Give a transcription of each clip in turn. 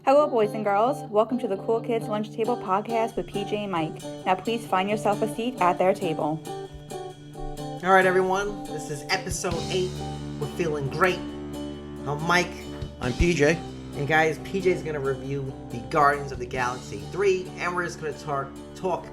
Hello, boys and girls. Welcome to the Cool Kids Lunch Table podcast with PJ and Mike. Now, please find yourself a seat at their table. All right, everyone. This is episode 8. We're feeling great. I'm Mike. I'm PJ. And guys, PJ's going to review the Guardians of the Galaxy 3. And we're just going to talk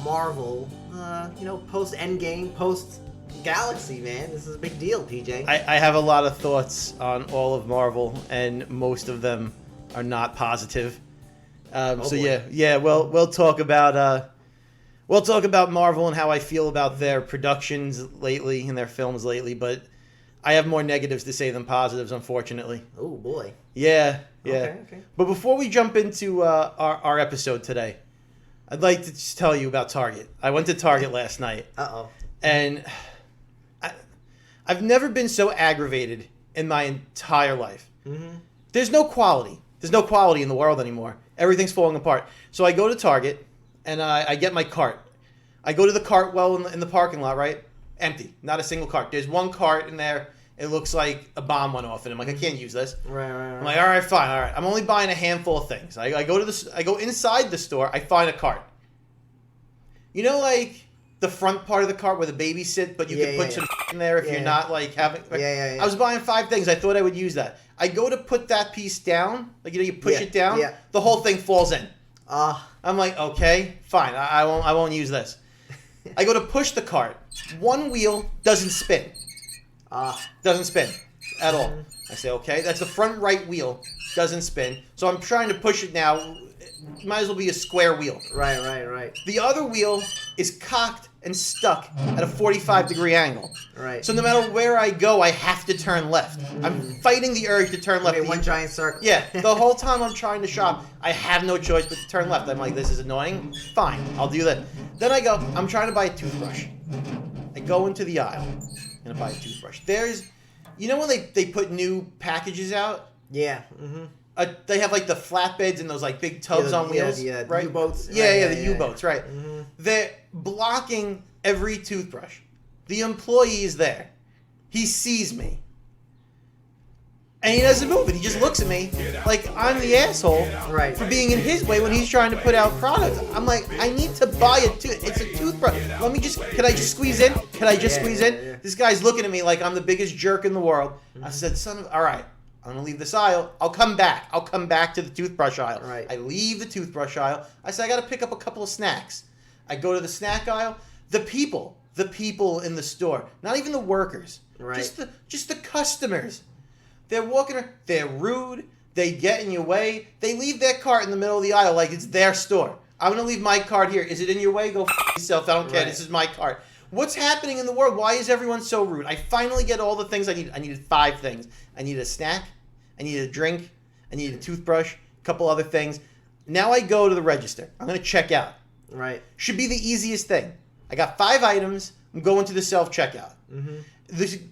Marvel, post-Endgame, post-Galaxy, man. This is a big deal, PJ. I have a lot of thoughts on all of Marvel, and most of them are not positive. We'll talk about Marvel and how I feel about their productions lately and their films lately, but I have more negatives to say than positives, unfortunately. Oh boy. Yeah. Okay. But before we jump into our episode today, I'd like to just tell you about Target. I went to Target last night. Uh-oh. And I've never been so aggravated in my entire life. Mm-hmm. There's no quality. There's no quality in the world anymore. Everything's falling apart. So I go to Target, and I get my cart. I go to the cart in the parking lot, right? Empty. Not a single cart. There's one cart in there. It looks like a bomb went off in it. I'm like, I can't use this. Right. I'm like, all right, fine, all right. I'm only buying a handful of things. I go inside the store. I find a cart. You know, like the front part of the cart where the babies sit, but you can put some in there if you're not like having. Like, Yeah. I was buying 5 things. I thought I would use that. I go to put that piece down, like you push it down. Yeah. The whole thing falls in. I'm like, okay, fine. I won't use this. I go to push the cart. One wheel doesn't spin. Doesn't spin at all. I say, okay, that's the front right wheel. Doesn't spin. So I'm trying to push it now. Might as well be a square wheel. Right. The other wheel is cocked and stuck at a 45-degree angle. Right. So no matter where I go, I have to turn left. I'm fighting the urge to turn left. One giant circle. Yeah. The whole time I'm trying to shop, I have no choice but to turn left. I'm like, this is annoying. Fine, I'll do that. Then I go, I'm trying to buy a toothbrush. I go into the aisle and I buy a toothbrush. You know when they put new packages out? Yeah. Mm-hmm. They have like the flatbeds and those like big tubs on wheels, right? U-boats. The U-boats, right? Mm-hmm. They're blocking every toothbrush. The employee is there. He sees me. And he doesn't move it. He just looks at me like I'm the asshole for being in his way when he's trying to put out products. I'm like, I need to buy it's a toothbrush. Can I just squeeze in? Squeeze in? Yeah. This guy's looking at me like I'm the biggest jerk in the world. Mm-hmm. I said, all right. I'm going to leave this aisle. I'll come back to the toothbrush aisle. Right. I leave the toothbrush aisle. I say, I got to pick up a couple of snacks. I go to the snack aisle. The people in the store, not even the workers, right. just the customers. They're walking around. They're rude. They get in your way. They leave their cart in the middle of the aisle like it's their store. I'm going to leave my cart here. Is it in your way? Go yourself. I don't care. Right. This is my cart. What's happening in the world? Why is everyone so rude? I finally get all the things I need. I needed 5 things. I needed a snack. I needed a drink. I needed a toothbrush. A couple other things. Now I go to the register. I'm going to check out. Right. Should be the easiest thing. I got 5 items. I'm going to the self-checkout. Mm-hmm.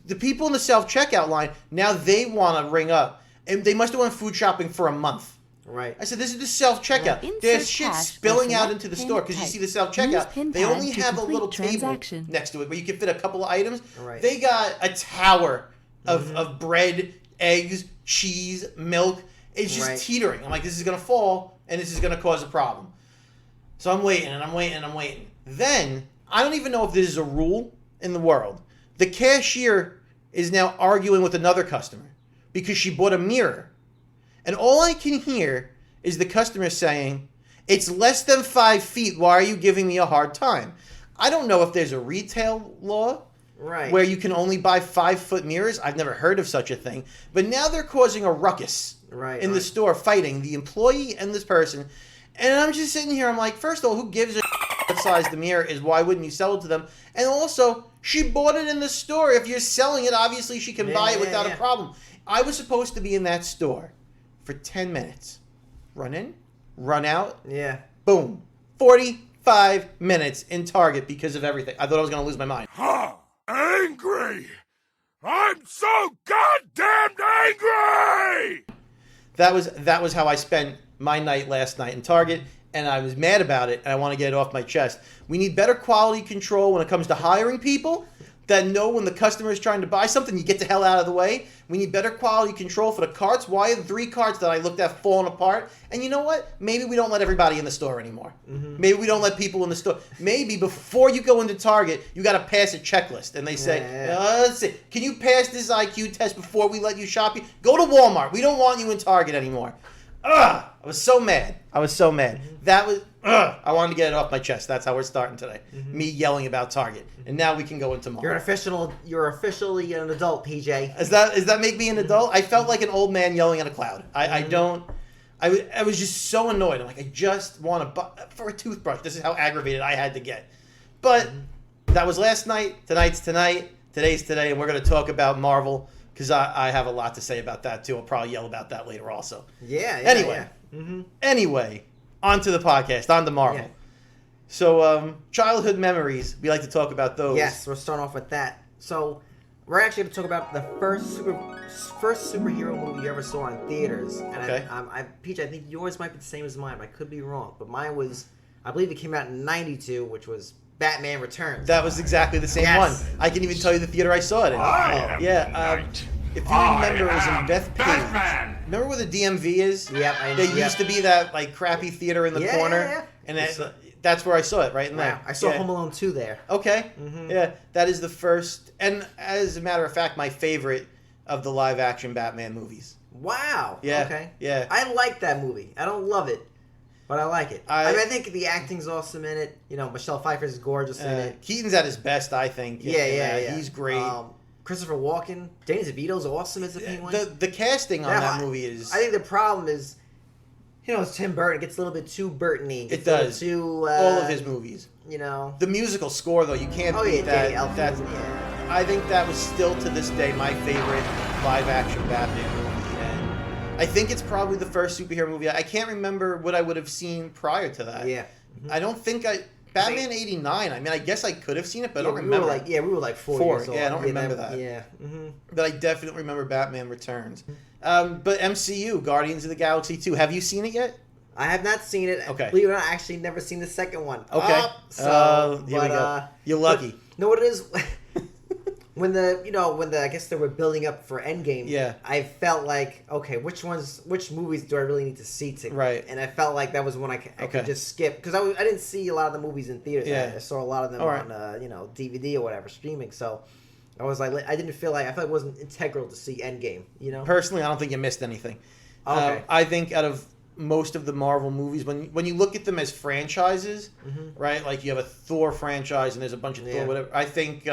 The people in the self-checkout line, now they want to ring up. And they must have went food shopping for a month. Right. I said, this is the self-checkout. There's shit spilling out into the store because you see the self-checkout. They only have a little table next to it where you can fit a couple of items. Right. They got a tower of bread, eggs, cheese, milk. It's just teetering. I'm like, this is going to fall and this is going to cause a problem. So I'm waiting. Then, I don't even know if this is a rule in the world. The cashier is now arguing with another customer because she bought a mirror. And all I can hear is the customer saying, it's less than 5 feet. Why are you giving me a hard time? I don't know if there's a retail law where you can only buy 5-foot mirrors. I've never heard of such a thing. But now they're causing a ruckus in the store, fighting the employee and this person. And I'm just sitting here. I'm like, first of all, who gives a what size the mirror is? Why wouldn't you sell it to them? And also, she bought it in the store. If you're selling it, obviously she can buy it without a problem. I was supposed to be in that store for 10 minutes. Run in, run out. Yeah. Boom. 45 minutes in Target because of everything. I thought I was going to lose my mind. Angry! I'm so goddamn angry! That was how I spent my night last night in Target, and I was mad about it, and I want to get it off my chest. We need better quality control when it comes to hiring people. that know when the customer is trying to buy something, you get the hell out of the way. We need better quality control for the carts. Why are the 3 carts that I looked at falling apart? And you know what? Maybe we don't let everybody in the store anymore. Maybe we don't let people in the store. Maybe before you go into Target, you got to pass a checklist. And they say, let's see, can you pass this IQ test before we let you shop? Go to Walmart. We don't want you in Target anymore. Ugh! I was so mad. That was... I wanted to get it off my chest. That's how we're starting today. Me yelling about Target. And now we can go into Marvel. You're officially an adult, PJ. Does that make me an adult? I felt like an old man yelling at a cloud. I was just so annoyed. I'm like, I just want to buy for a toothbrush. This is how aggravated I had to get. But that was last night. Tonight's tonight. Today's today. And we're going to talk about Marvel because I have a lot to say about that too. I'll probably yell about that later also. Anyway, on to the podcast, on to Marvel. Yeah. So, childhood memories, we like to talk about those. Yes, we're starting off with that. So, we're actually going to talk about the first superhero movie you ever saw in theaters. And okay. Peach, I think yours might be the same as mine, but I could be wrong. But mine was, I believe it came out in 92, which was Batman Returns. That was exactly the same one. I can even tell you the theater I saw it in. If you remember, it was in Bethpage. Remember where the DMV is? Yep. There used to be that like crappy theater in the corner, and that's where I saw it, right in there. Wow. I saw Home Alone 2 there. Okay. Yeah, that is the first, and as a matter of fact, my favorite of the live-action Batman movies. Wow. Yeah. Okay. Yeah. I like that movie. I don't love it, but I like it. I think the acting's awesome in it. You know, Michelle Pfeiffer's gorgeous in it. Keaton's at his best, I think. Yeah. He's great. Christopher Walken, Danny DeVito's awesome as the Penguin. The casting on that movie is... I think the problem is, you know, it's Tim Burton. It gets a little bit too Burton-y. It does. Too, all of his movies. You know. The musical score, though, you can't beat that. I think that was still, to this day, my favorite live-action Batman movie. And I think it's probably the first superhero movie. I can't remember what I would have seen prior to that. Yeah. I don't think Batman 89. I mean, I guess I could have seen it, but I don't remember. We were like 4 years old. Yeah, I don't remember that. Yeah. But I definitely remember Batman Returns. But MCU, Guardians of the Galaxy 2. Have you seen it yet? I have not seen it. Okay. Believe it or not, I actually never seen the second one. Okay. Here we go. You're lucky. Know what it is? When I guess they were building up for Endgame, yeah, I felt like, okay, which movies do I really need to see to? Right. And I felt like that was one I could just skip because I didn't see a lot of the movies in theaters. Yeah. I saw a lot of them on DVD or whatever streaming. So I was like, I felt like it wasn't integral to see Endgame. You know. Personally, I don't think you missed anything. Okay. I think out of most of the Marvel movies, when you look at them as franchises, right? Like you have a Thor franchise and there's a bunch of Thor, whatever. I think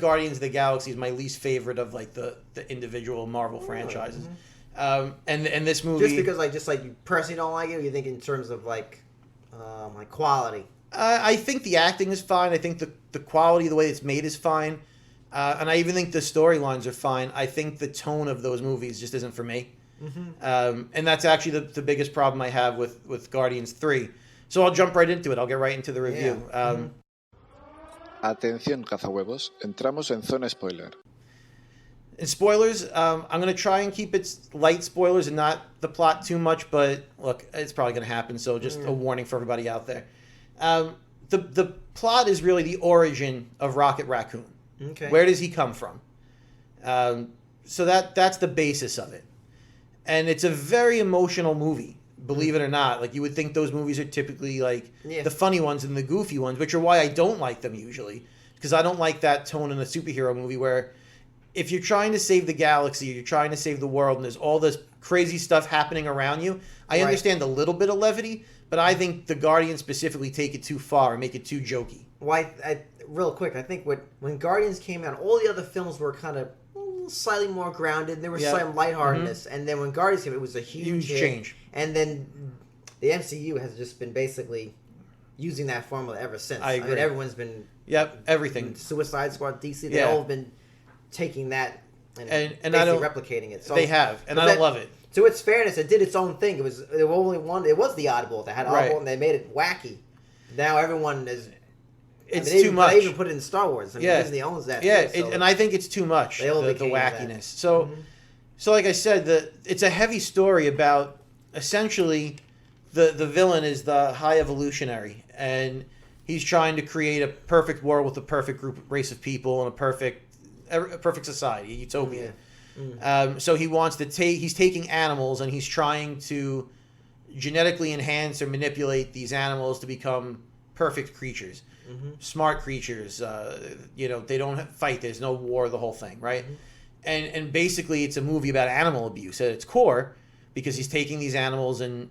Guardians of the Galaxy is my least favorite of like the individual Marvel franchises. And this movie, just because you personally don't like it, or you think in terms of like quality? I think the acting is fine. I think the quality, the way it's made, is fine. And I even think the storylines are fine. I think the tone of those movies just isn't for me. And that's actually the biggest problem I have with Guardians 3. So I'll jump right into it. I'll get right into the review. Atención, cazahuevos. Entramos en zona spoiler. In spoilers, I'm going to try and keep it light spoilers and not the plot too much, but look, it's probably going to happen, so just a warning for everybody out there. The plot is really the origin of Rocket Raccoon. Okay. Where does he come from? So that's the basis of it. And it's a very emotional movie, believe it or not. Like, you would think those movies are typically like the funny ones and the goofy ones, which are why I don't like them usually, because I don't like that tone in a superhero movie where if you're trying to save the galaxy, you're trying to save the world, and there's all this crazy stuff happening around you, I understand a little bit of levity, but I think the Guardians specifically take it too far and make it too jokey. Well, real quick, I think when Guardians came out, all the other films were kind of slightly more grounded. There was some lightheartedness, and then when Guardians came, it was a huge change. And then the MCU has just been basically using that formula ever since. I agree. mean, everyone's been everything. Suicide Squad, DC, they've all been taking that and basically replicating it. So they have, and I don't love it. To its fairness, it did its own thing. It was the only one. It was the oddball that had oddball, and they made it wacky. Now everyone is. It's too much. They even put it in Star Wars. I mean, Disney owns that. Yeah, too, so and I think it's too much. The wackiness. So, like I said, it's a heavy story about essentially the villain is the High Evolutionary, and He's trying to create a perfect world with a perfect race of people and a perfect society, a utopia. So he wants to he's taking animals and he's trying to genetically enhance or manipulate these animals to become perfect creatures, smart creatures. They don't fight. There's no war. The whole thing, right? And basically, it's a movie about animal abuse at its core, because he's taking these animals and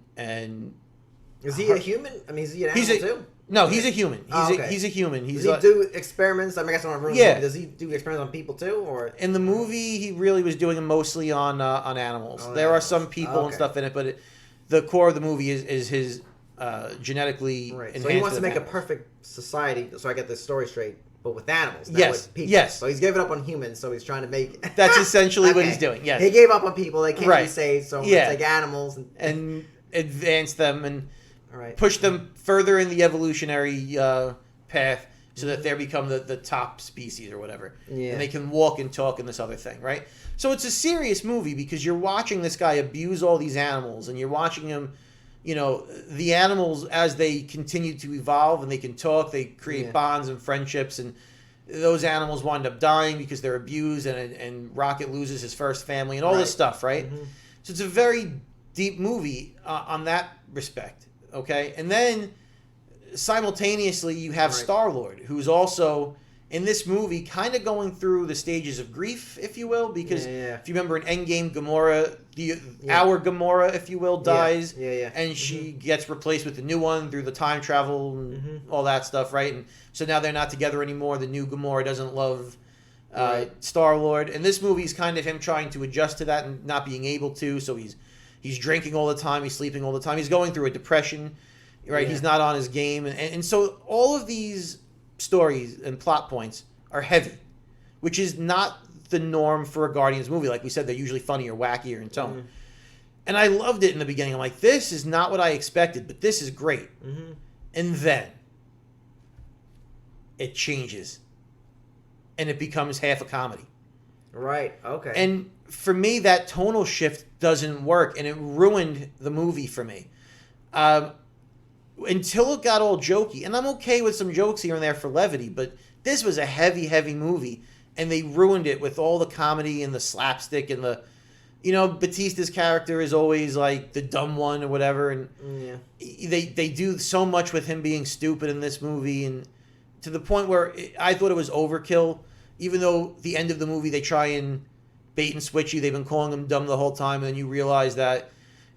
is he a human? I mean, is he an animal too? No, he's a human. He's a human. Does he do experiments? I mean, I guess I don't want to ruin the movie. Does he do experiments on people too, or in the movie he really was doing them mostly on animals. There are some people and stuff in it, but the core of the movie is his genetically enhanced. So he wants to make a perfect society. So I get this story straight, but with animals. Not Yes. with people. Yes. So he's giving up on humans. So he's trying to make. That's essentially what he's doing. Yes. He gave up on people. They can't be saved. So Yeah. it's like animals and advance them and right. push them further in the evolutionary path so that they become the top species or whatever. Yeah. And they can walk and talk and this other thing, right? So it's a serious movie because you're watching this guy abuse all these animals and you're watching him, the animals as they continue to evolve and they can talk, they create bonds and friendships, and those animals wind up dying because they're abused, and Rocket loses his first family and all this stuff, right? So it's a very deep movie on that respect. Okay, and then simultaneously you have Star-Lord, who's also in this movie kind of going through the stages of grief, if you will, because if you remember in Endgame, Gamora, our Gamora, if you will, dies, and she gets replaced with the new one through the time travel and all that stuff, right? And so now they're not together anymore. The new Gamora doesn't love Star-Lord, and this movie is kind of him trying to adjust to that and not being able to, so he's drinking all the time. He's sleeping all the time. He's going through a depression, right? He's not on his game. And so all of these stories and plot points are heavy, which is not the norm for a Guardians movie. Like we said, they're usually funny or wackier in tone. And I loved it in the beginning. I'm like, this is not what I expected, but this is great. And then it changes. And it becomes half a comedy. Right, okay. And for me, that tonal shift doesn't work, and it ruined the movie for me. Until it got all jokey, and I'm okay with some jokes here and there for levity, but this was a heavy, heavy movie, and they ruined it with all the comedy and the slapstick and the, Batista's character is always like the dumb one or whatever, and they do so much with him being stupid in this movie, and to the point where I thought it was overkill. Even though the end of the movie they try and bait and switch you, they've been calling him dumb the whole time, and then you realize that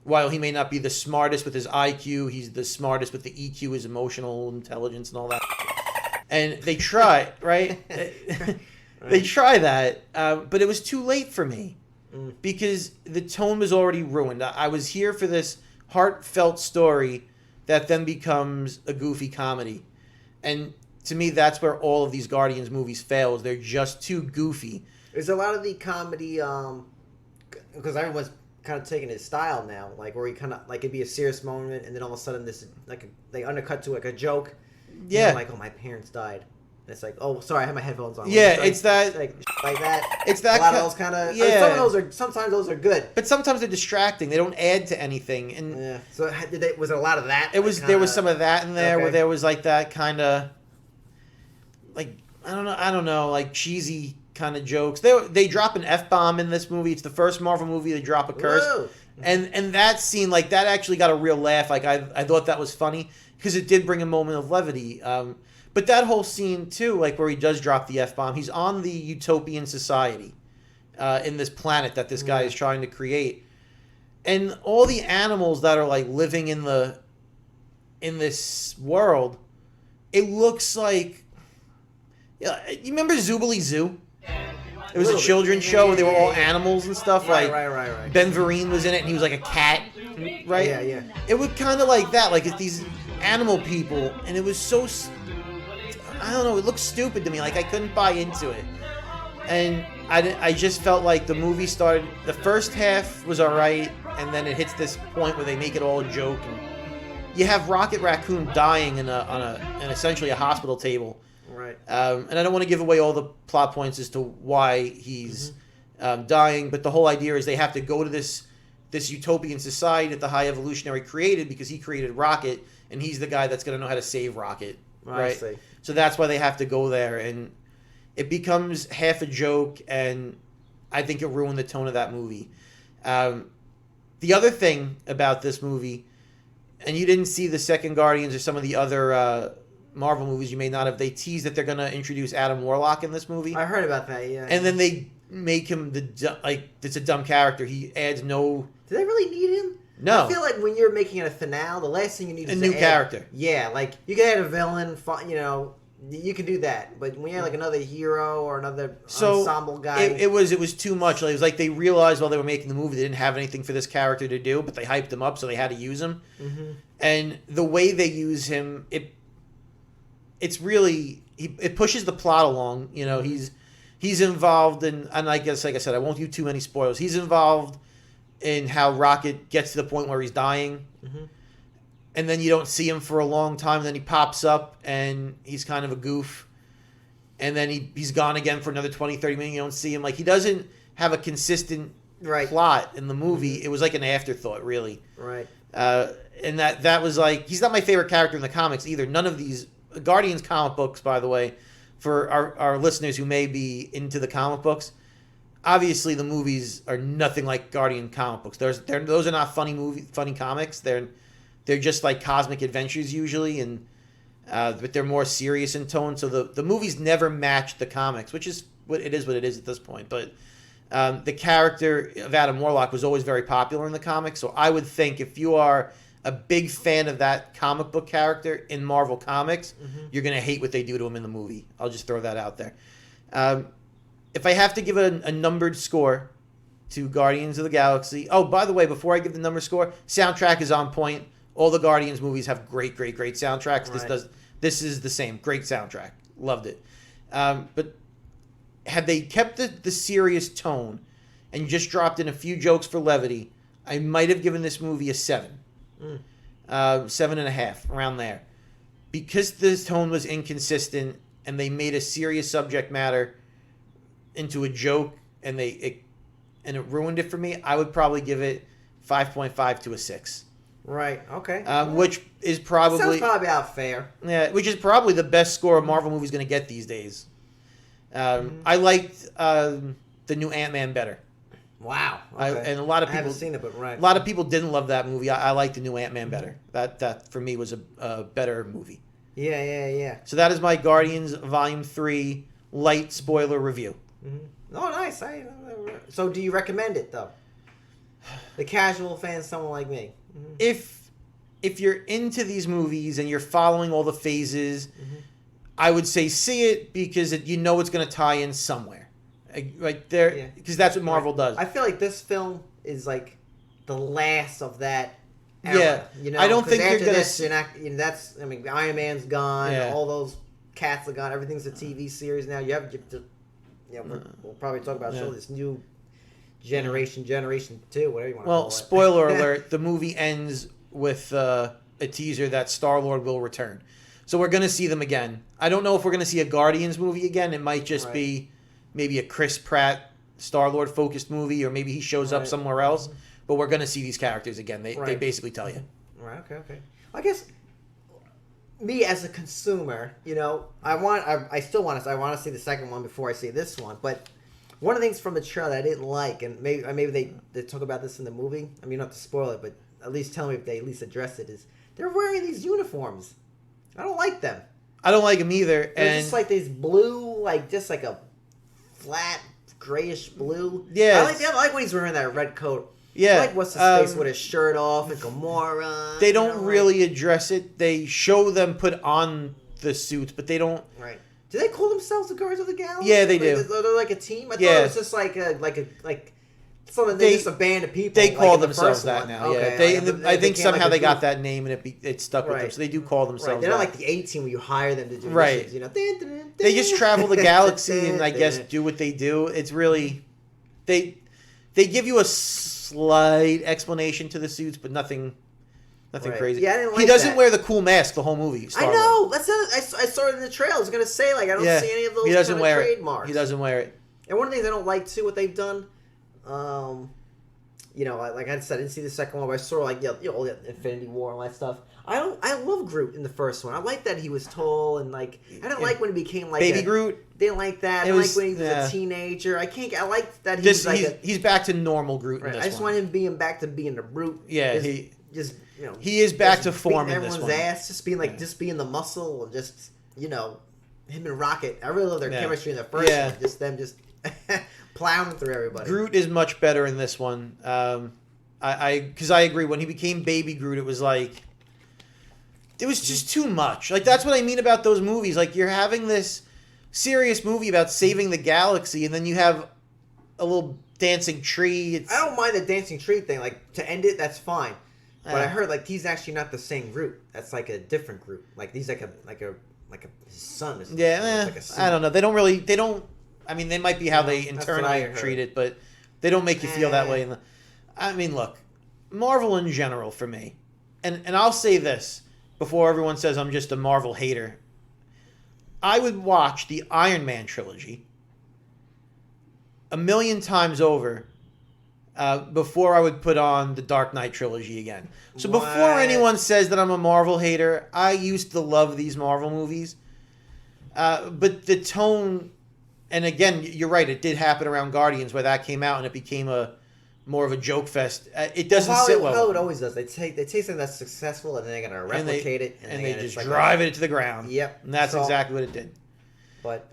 while he may not be the smartest with his IQ, he's the smartest with the EQ, his emotional intelligence and all that. And they try, right? They try that, but it was too late for me because the tone was already ruined. I was here for this heartfelt story that then becomes a goofy comedy. And to me, that's where all of these Guardians movies fail. Is they're just too goofy. There's a lot of the comedy, because everyone's kind of taking his style now, like where he kind of like it'd be a serious moment, and then all of a sudden they undercut to like a joke. Yeah, like oh my parents died. And it's like oh sorry I have my headphones on. Yeah, it's that like that. It's that a lot of those kind of sometimes those are good, but sometimes they're distracting. They don't add to anything. And so was there a lot of that? There was some of that in there where there was like that kind of. Like I don't know, like cheesy kind of jokes. They drop an F-bomb in this movie. It's the first Marvel movie they drop a curse. Whoa. And that scene, like that actually got a real laugh. Like I thought that was funny because it did bring a moment of levity. But that whole scene too, like where he does drop the F-bomb, he's on the utopian society in this planet that this guy is trying to create. And all the animals that are like living in this world, it looks like you remember Zoobly Zoo? It was a children's show where they were all animals and stuff. Right. Ben Vereen was in it, and he was like a cat, right? Yeah. It was kind of like that, like it's these animal people, and it was so, I don't know, it looked stupid to me. Like I couldn't buy into it, and I just felt like the movie started. The first half was all right, and then it hits this point where they make it all a joke, and you have Rocket Raccoon dying in essentially a hospital table. Right. And I don't want to give away all the plot points as to why he's dying, but the whole idea is they have to go to this utopian society that the High Evolutionary created because he created Rocket, and he's the guy that's going to know how to save Rocket. I see. So that's why they have to go there, and it becomes half a joke, and I think it ruined the tone of that movie. The other thing about this movie, and you didn't see the second Guardians or some of the other Marvel movies, you may not have, they tease that they're going to introduce Adam Warlock in this movie. I heard about that, yeah. And then they make him it's a dumb character. He adds no... Do they really need him? No. I feel like when you're making a finale, the last thing you need is a new character. Yeah, like you can add a villain, you know, you can do that. But when you have like another hero or another ensemble guy, it was too much. Like, it was like they realized while they were making the movie they didn't have anything for this character to do, but they hyped him up, so they had to use him. Mm-hmm. And the way they use him, it's really it pushes the plot along. You know, he's involved in, and I guess like I said, I won't do too many spoilers. He's involved in how Rocket gets to the point where he's dying. Mm-hmm. And then you don't see him for a long time. And then he pops up, and he's kind of a goof. And then he's gone again for another 20, 30 minutes. You don't see him. Like, he doesn't have a consistent plot in the movie. Mm-hmm. It was like an afterthought, really. Right. And that was like... He's not my favorite character in the comics either. None of these... Guardians comic books, by the way, for our listeners who may be into the comic books... Obviously, the movies are nothing like Guardian comic books. Those are not funny comics. They're just like cosmic adventures usually, and but they're more serious in tone. So the movies never match the comics, which is what it is at this point. But the character of Adam Warlock was always very popular in the comics. So I would think if you are a big fan of that comic book character in Marvel Comics, mm-hmm. you're gonna hate what they do to him in the movie. I'll just throw that out there. If I have to give a numbered score to Guardians of the Galaxy... Oh, by the way, before I give the number score, soundtrack is on point. All the Guardians movies have great, great, great soundtracks. Right. This is the same. Great soundtrack. Loved it. But had they kept the serious tone and just dropped in a few jokes for levity, I might have given this movie a 7. 7.5, around there. Because this tone was inconsistent and they made a serious subject matter into a joke, and it ruined it for me, I would probably give it 5.5 to a 6. Right. Okay. Which is probably... Sounds probably about fair. Yeah, which is probably the best score a Marvel movie's going to get these days. I liked the new Ant-Man better. Wow. Okay. And a lot of people... I haven't seen it, but right. A lot of people didn't love that movie. I liked the new Ant-Man better. That for me was a better movie. Yeah. So that is my Guardians Volume 3 light spoiler review. Mm-hmm. Oh, nice. So do you recommend it, though? The casual fan, someone like me. Mm-hmm. If you're into these movies and you're following all the phases, mm-hmm. I would say see it because you know it's going to tie in somewhere. Right there, because that's what Marvel does. I feel like this film is like the last of that era. Yeah, you know, I don't think after you're gonna. This, you're not, that's. I mean, Iron Man's gone. Yeah. All those cats are gone. Everything's a TV series now. We'll probably talk about this new generation 2, whatever you want to call it. Well, spoiler alert: the movie ends with a teaser that Star-Lord will return. So we're going to see them again. I don't know if we're going to see a Guardians movie again. It might just be maybe a Chris Pratt Star-Lord focused movie, or maybe he shows up somewhere else. But we're going to see these characters again. They basically tell you. Right. Okay. I guess me as a consumer, you know, I want to see the second one before I see this one. But one of the things from the trailer that I didn't like, and maybe they talk about this in the movie. I mean, not to spoil it, but at least tell me if they at least address it. Is they're wearing these uniforms? I don't like them. I don't like them either. They're just like these blue, like just like a flat grayish blue. Yeah, I like when he's wearing that red coat. Yeah, I like what's his face with his shirt off and Gamora. They don't really address it. They show them put on the suits, but they don't. Right. Do they call themselves the Guardians of the Galaxy? Yeah, they do. They're like a team. I thought it was just like something. They're just a band of people. They call themselves that now. Okay. Yeah, I think somehow they got that name and it stuck with them. So they do call themselves. They're not like the A-Team where you hire them to do missions. You know, they just travel the galaxy and I guess do what they do. It's really they give you a slight explanation to the suits, but nothing crazy. Yeah, I didn't like he doesn't wear the cool mask the whole movie. I know. That's it. I saw it in the trailer. I was gonna say I don't see any of those. He doesn't wear trademarks. He doesn't wear it. And one of the things I don't like too, what they've done, You know, like I said, I didn't see the second one, but I saw like all the Infinity War and all that stuff. I love Groot in the first one. I like that he was tall and like I didn't like when he became like Baby Groot. Didn't like that. I didn't like when he was a teenager. I like that he's back to normal Groot. Right, in this I just one. want him being back to being the Brute. Yeah, he is back to form in this everyone's one. ass, just being the muscle and just him and Rocket. I really love their chemistry in the first one. Just them plowing through everybody. Groot is much better in this one. Because I agree. When he became Baby Groot, it was like it was just too much. Like that's what I mean about those movies. Like you're having this serious movie about saving the galaxy, and then you have a little dancing tree. I don't mind the dancing tree thing. Like to end it, that's fine. But I heard like he's actually not the same Groot. That's like a different Groot. Like he's like his son. I don't know. They don't. I mean, they might be how they internally treat it, but they don't make you feel that way. I mean, look, Marvel in general for me, and I'll say this before everyone says I'm just a Marvel hater. I would watch the Iron Man trilogy 1,000,000 times over before I would put on the Dark Knight trilogy again. So before anyone says that I'm a Marvel hater, I used to love these Marvel movies. But the tone, and again, you're right, it did happen around Guardians where that came out and it became more of a joke fest. It doesn't sit well. How it always does. They take something that's successful and then they're going to replicate it. And they just drive it to the ground. Yep. And that's exactly what it did. But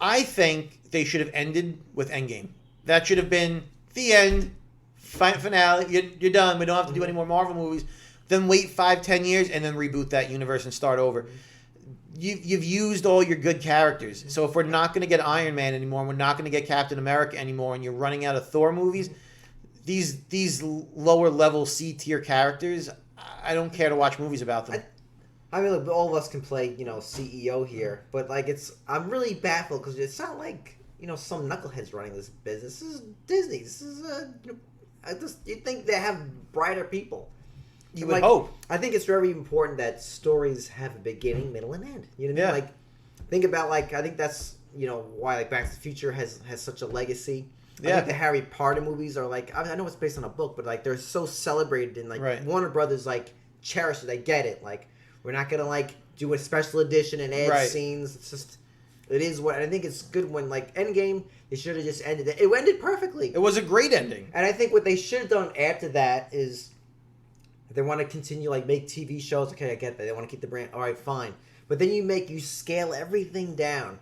I think they should have ended with Endgame. That should have been the end, finale. You're done. We don't have to do any more Marvel movies. Then wait 5-10 years and then reboot that universe and start over. You've used all your good characters. So if we're not going to get Iron Man anymore, and we're not going to get Captain America anymore, and you're running out of Thor movies, these lower level C tier characters, I don't care to watch movies about them. I mean, look, all of us can play, CEO here, but like I'm really baffled because it's not like some knuckleheads running this business. This is Disney. This is you'd think they have brighter people. You would hope. I think it's very important that stories have a beginning, middle, and end. You know what I mean? Like, think about I think that's why like Back to the Future has such a legacy. I think the Harry Potter movies are I know it's based on a book, but like they're so celebrated and Warner Brothers cherish it. They get it. Like we're not gonna do a special edition and add scenes. It's just it is what I think it's good when Endgame. They should have just ended it. It ended perfectly. It was a great ending. And I think what they should have done after that is. They want to continue make TV shows. Okay, I get that. They want to keep the brand. All right, fine. But then you scale everything down,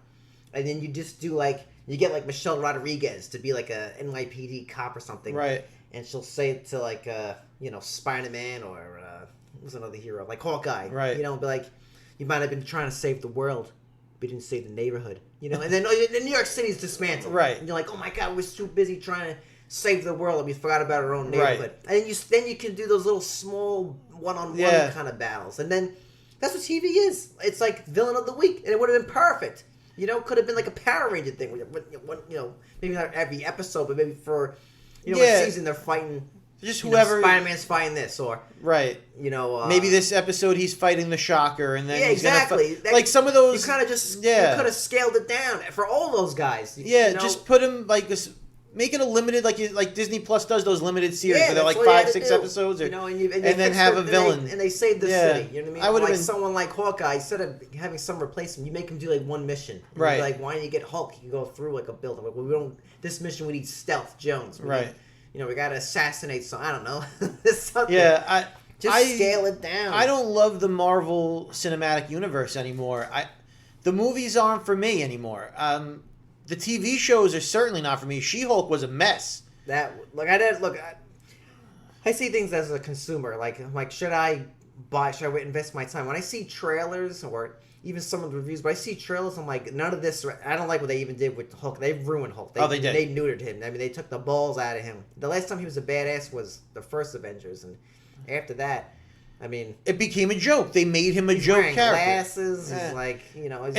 and then you just do you get Michelle Rodriguez to be a NYPD cop or something, right? And she'll say it to Spider-Man or who's another hero Hawkeye, right? Be you might have been trying to save the world, but you didn't save the neighborhood, And then New York City's dismantled, right? And you're like, oh my God, we're too busy trying to save the world and we forgot about our own neighborhood. Right. And then you can do those little small one-on-one kind of battles. And then that's what TV is. It's like villain of the week. And it would have been perfect. Could have been a Power Ranger thing. Maybe not every episode, but maybe for a season they're fighting. Just whoever Spider-Man's fighting this, or maybe this episode he's fighting the Shocker, and then exactly. Some of those you kind of just you could have scaled it down for all those guys. Just put him this. Make it a limited, like Disney Plus does those limited series where they're 5-6 episodes, and then have a villain. And they save the city. You know what I mean? I would have been someone like Hawkeye. Instead of having some replacement, you make him do one mission. Right. Why don't you get Hulk? You go through a building. We don't. This mission we need Stealth Jones. We gotta assassinate. So I don't know. Something. Yeah. Just scale it down. I don't love the Marvel Cinematic Universe anymore. The movies aren't for me anymore. The TV shows are certainly not for me. She-Hulk was a mess. I see things as a consumer. Should I invest my time? When I see trailers or even some of the reviews, but I see trailers, I'm like, none of this. I don't like what they even did with Hulk. They've ruined Hulk. They did. They neutered him. I mean, they took the balls out of him. The last time he was a badass was the first Avengers, and after that. I mean, it became a joke. They made him a joke character. Glasses, and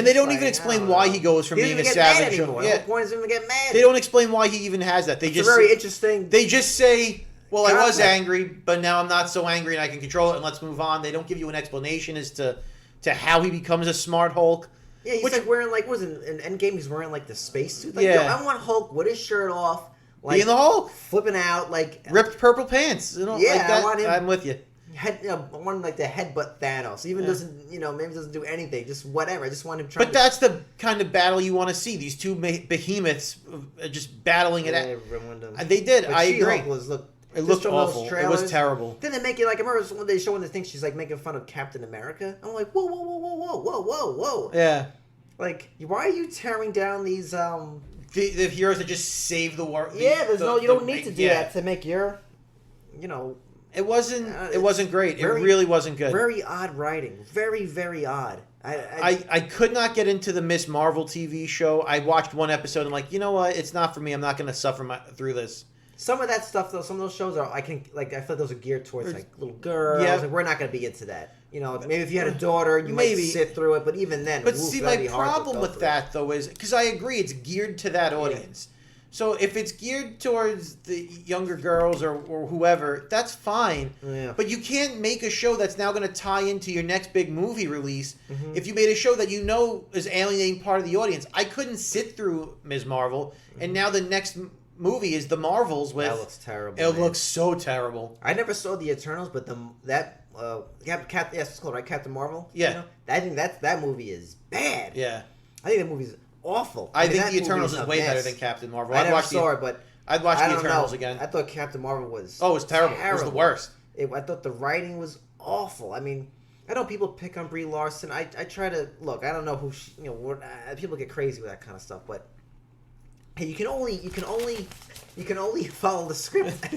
they don't even explain why he goes from being a savage. No point is even get mad. They don't explain why he even has that. It's very interesting. They just say, "Well, I was angry, but now I'm not so angry, and I can control it, and let's move on." They don't give you an explanation as to how he becomes a smart Hulk. Yeah, he's wearing what was it in Endgame? He's wearing the spacesuit. I want Hulk with his shirt off, like Be in the hole. flipping out, like Ripped purple pants. Yeah, like that. I want him. I'm with you. I want him like to headbutt Thanos. Even doesn't, maybe doesn't do anything. Just whatever. I just want him trying. But that's the kind of battle you want to see. These two behemoths just battling it out. They did. But I She-Hulk agree. It looked awful. It was terrible. Then they make it like, I remember one day showing the thing, she's like making fun of Captain America. I'm like, whoa, whoa, whoa, whoa, whoa, whoa, whoa, whoa. Yeah. Like, why are you tearing down these the heroes that just save the world? You don't need to do that to make your, It wasn't great. It really wasn't good. Very odd writing. Very, very odd. I could not get into the Miss Marvel TV show. I watched one episode and like, you know what? It's not for me. I'm not going to suffer through this. Some of that stuff, though, some of those shows I feel like those are geared towards like little girls. Yeah. Like, we're not going to be into that. Maybe if you had a daughter, you might sit through it. But even then, but see, my problem with that though is because I agree it's geared to that audience. Yeah. So if it's geared towards the younger girls or whoever, that's fine. Yeah. But you can't make a show that's now going to tie into your next big movie release. Mm-hmm. If you made a show that is alienating part of the audience, I couldn't sit through Ms. Marvel, and now the next movie is The Marvels. That looks terrible. It looks so terrible. I never saw the Eternals, but it's called, right? Captain Marvel. Yeah. I think that movie is bad. Yeah. I think that movie's awful. I think the Eternals is way better than Captain Marvel. I never saw it, but I'd watch the Eternals again. I thought Captain Marvel was it was terrible. It was the worst. I thought the writing was awful. I mean, I know people pick on Brie Larson. I try to look. I don't know who people get crazy with that kind of stuff, but hey, you can only follow the script.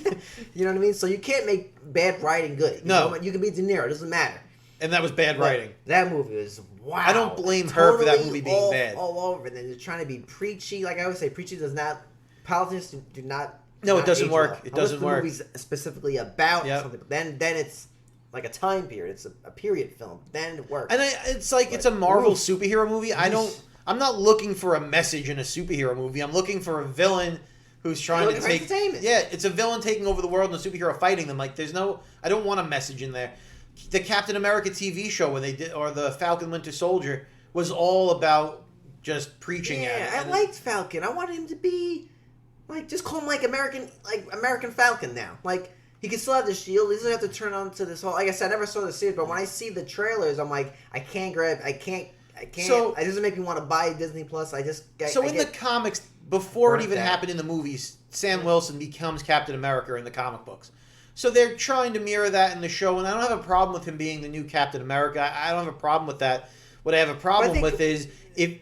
You know what I mean? So you can't make bad writing good. You can be De Niro. It doesn't matter. And that was bad writing. That movie was wow. I don't blame her for that movie being bad. All over. And then you're trying to be preachy. Like I always say, preachy does not. Politics do not. No, it doesn't work. Well. It doesn't work. The movie's specifically about something. Then it's like a time period. It's a period film. Then it works. And it's like it's a Marvel superhero movie. I'm not looking for a message in a superhero movie. I'm looking for a villain who's trying to take. Yeah, it's a villain taking over the world and a superhero fighting them. Like I don't want a message in there. The Captain America TV show when they did, or the Falcon Winter Soldier, was all about just preaching at it. I liked Falcon. I wanted him to be like, just call him like American Falcon now. Like he can still have the shield. He doesn't have to turn on to this whole. Like I said, I never saw the series, but when I see the trailers, I'm like, I can't. So it doesn't make me want to buy Disney Plus. The comics, before it even happened in the movies, Sam Wilson becomes Captain America in the comic books. So they're trying to mirror that in the show, and I don't have a problem with him being the new Captain America. I don't have a problem with that. What I have a problem with is if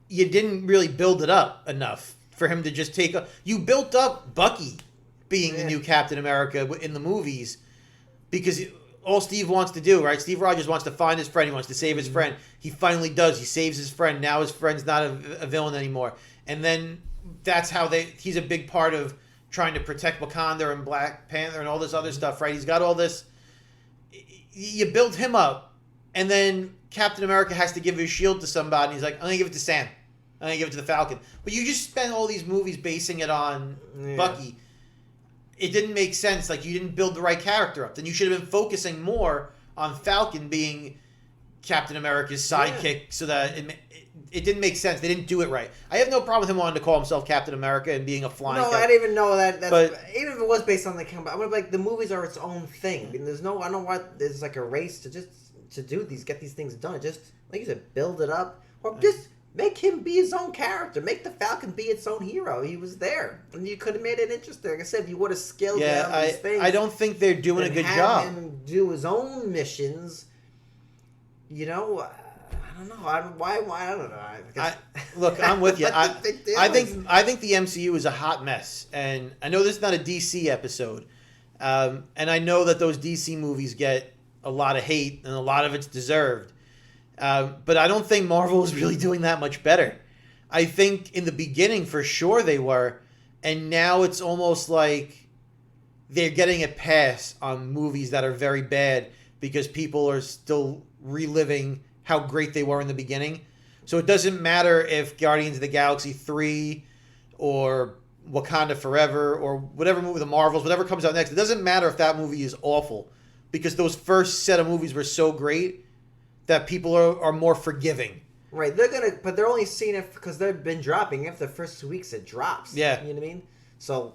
you didn't really build it up enough for him to just take you built up Bucky being the new Captain America in the movies because all Steve wants to do, right? Steve Rogers wants to find his friend. He wants to save his friend. He finally does. He saves his friend. Now his friend's not a villain anymore. And then that's how he's a big part of trying to protect Wakanda and Black Panther and all this other stuff, right? He's got all this. You build him up, and then Captain America has to give his shield to somebody. He's like, I'm going to give it to Sam. I'm going to give it to the Falcon. But you just spent all these movies basing it on Bucky. It didn't make sense. Like, you didn't build the right character up. Then you should have been focusing more on Falcon being Captain America's sidekick so that it didn't make sense. They didn't do it right. I have no problem with him wanting to call himself Captain America and being a flying. No, I didn't even know that. But even if it was based on the comic, I would like the movies are its own thing. I mean, I don't know why there's like a race to get these things done. Just like you said, build it up, or just make him be his own character. Make the Falcon be its own hero. He was there, and you could have made it interesting. Like I said, if you would have scaled down these things. I don't think they're doing a good job. Have him do his own missions. I don't know. Why? I don't know. Look, I'm with you. I think the MCU is a hot mess, and I know this is not a DC episode, and I know that those DC movies get a lot of hate, and a lot of it's deserved. But I don't think Marvel is really doing that much better. I think in the beginning, for sure, they were, and now it's almost like they're getting a pass on movies that are very bad because people are still reliving how great they were in the beginning. So it doesn't matter if Guardians of the Galaxy 3 or Wakanda Forever or whatever movie, the Marvels, whatever comes out next, it doesn't matter if that movie is awful because those first set of movies were so great that people are more forgiving. Right. But they're only seeing it because they've been dropping. After the first 2 weeks, it drops. Yeah. You know what I mean? So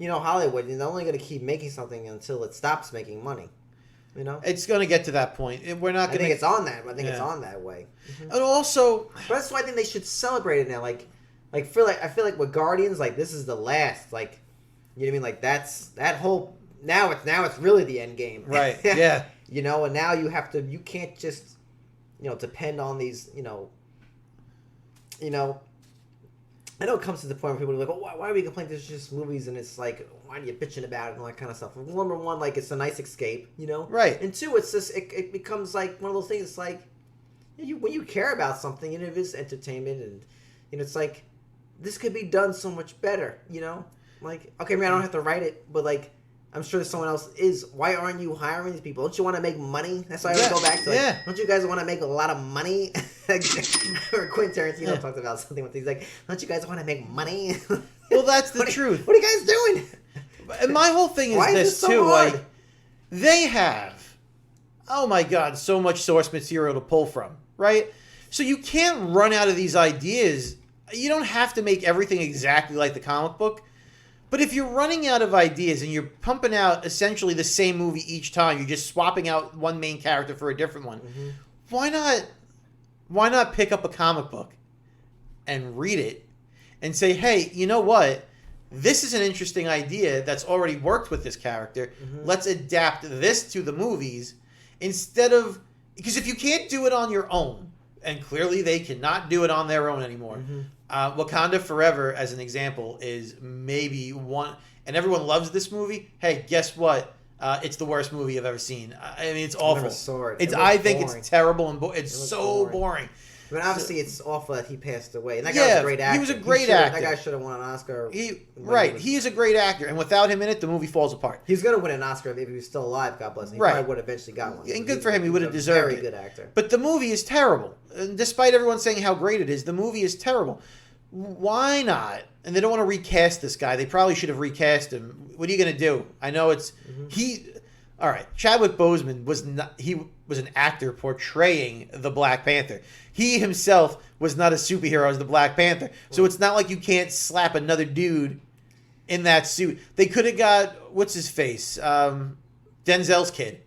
Hollywood, they're only going to keep making something until it stops making money. It's going to get to that point. We're not going to. I think it's on that. I think it's on that way. And also, but that's why I think they should celebrate it now. I feel like with Guardians, like this is the last. Like, you know what I mean? Like that's that whole. Now it's really the end game. Right. Yeah. And now you can't just, depend on these. I know it comes to the point where people are like, oh, why are we complaining? There's just movies, and it's like, why are you bitching about it and all that kind of stuff? Well, number one, like, it's a nice escape, Right. And two, it's just, it becomes like one of those things, it's like, when you care about something, and it is entertainment, and, it's like, this could be done so much better, Like, okay, I don't have to write it, but, like, I'm sure that someone else is. Why aren't you hiring these people? Don't you want to make money? That's why I would go back to, don't you guys want to make a lot of money? Or Quentin Tarantino talked about something with he's like, don't you guys want to make money? Well, that's the truth. What are you guys doing? And my whole thing is this so too. hard? Like, they have, oh my God, so much source material to pull from, right? So you can't run out of these ideas. You don't have to make everything exactly like the comic book. But if you're running out of ideas and you're pumping out essentially the same movie each time, you're just swapping out one main character for a different one. Mm-hmm. Why not pick up a comic book and read it and say, hey, you know what? This is an interesting idea that's already worked with this character. Mm-hmm. Let's adapt this to the movies instead of... Because if you can't do it on your own, and clearly they cannot do it on their own anymore... Mm-hmm. Wakanda Forever, as an example, is maybe one, and everyone loves this movie. Hey, guess what? It's the worst movie I've ever seen. I mean, it's awful. I never saw it. I think it's terrible and it's so boring. I mean, obviously, it's awful that he passed away. And that guy was a great actor. He was a great actor. That guy should have won an Oscar. He is a great actor, and without him in it, the movie falls apart. He's going to win an Oscar if he was still alive, God bless him. He probably would have eventually got one. And good for him, he would have deserved it. Very good actor. But the movie is terrible. And despite everyone saying how great it is, the movie is terrible. Why not? And they don't want to recast this guy. They probably should have recast him. What are you going to do? I know it's... All right, Chadwick Boseman was an actor portraying the Black Panther. He himself was not a superhero as the Black Panther. So it's not like you can't slap another dude in that suit. They could have got, what's his face? Denzel's kid.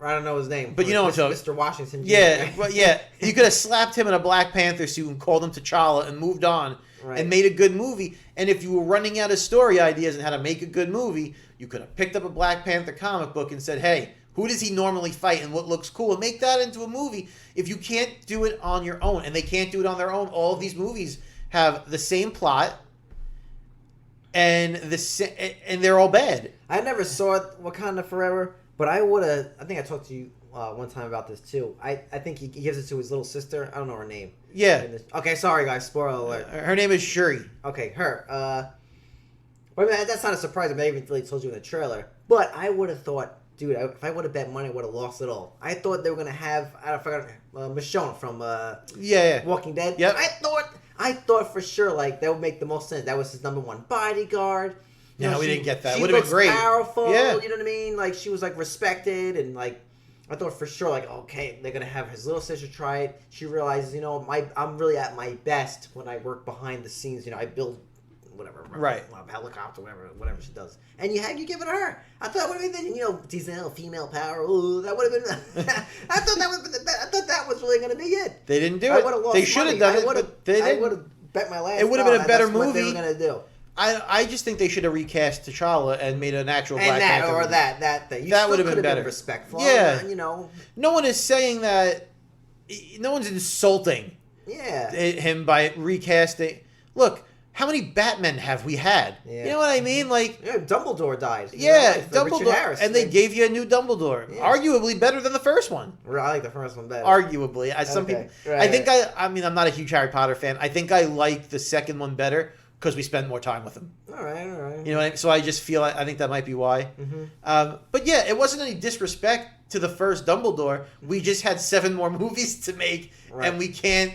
I don't know his name. But you know what I'm talking Mr. Washington. Yeah, well, yeah. You could have slapped him in a Black Panther suit and called him T'Challa and moved on and made a good movie. And if you were running out of story ideas and how to make a good movie, you could have picked up a Black Panther comic book and said, hey, who does he normally fight and what looks cool? And make that into a movie. If you can't do it on your own, and they can't do it on their own, all of these movies have the same plot and they're all bad. I never saw Wakanda Forever. But I would have... I think I talked to you one time about this, too. I think he gives it to his little sister. I don't know her name. Yeah. Okay, sorry, guys. Spoiler alert. Her name is Shuri. Okay, her. But I mean, that's not a surprise. I mean, I even really told you in the trailer. But I would have thought... Dude, if I would have bet money, I would have lost it all. I thought they were going to have... I forgot... Michonne from Walking Dead. Yep. I thought for sure, like, that would make the most sense. That was his number one bodyguard. No, we didn't get that. She would have been great. Powerful, yeah. You know what I mean? Like, she was, like, respected, and, like, I thought for sure, like, okay, they're going to have his little sister try it. She realizes, I'm really at my best when I work behind the scenes. I build whatever. Right. A helicopter, whatever she does. And you give it to her. I thought that would have been, Diesel, female power. Ooh, that would have been, I thought that was really going to be it. They didn't do it. They should have done it, but they didn't. I would have bet my last It would have been a better movie. What they were going to do. I just think they should have recast T'Challa and made an actual Black Panther movie. that thing. That would have been better. Respectful. Yeah. No one is saying that. No one's insulting. Yeah. Him by recasting. Look, how many Batmen have we had? Yeah. You know what I mean? Like. Yeah, Dumbledore died. Dumbledore. Richard Harris. And they gave you a new Dumbledore. Yeah. Arguably better than the first one. I like the first one better. Arguably. Some people. Right, I mean, I'm not a huge Harry Potter fan. I think I like the second one better. Because we spend more time with them. All right. You know what I mean? So I just feel, I think that might be why. Mm-hmm. But yeah, it wasn't any disrespect to the first Dumbledore. We just had 7 more movies to make, and we can't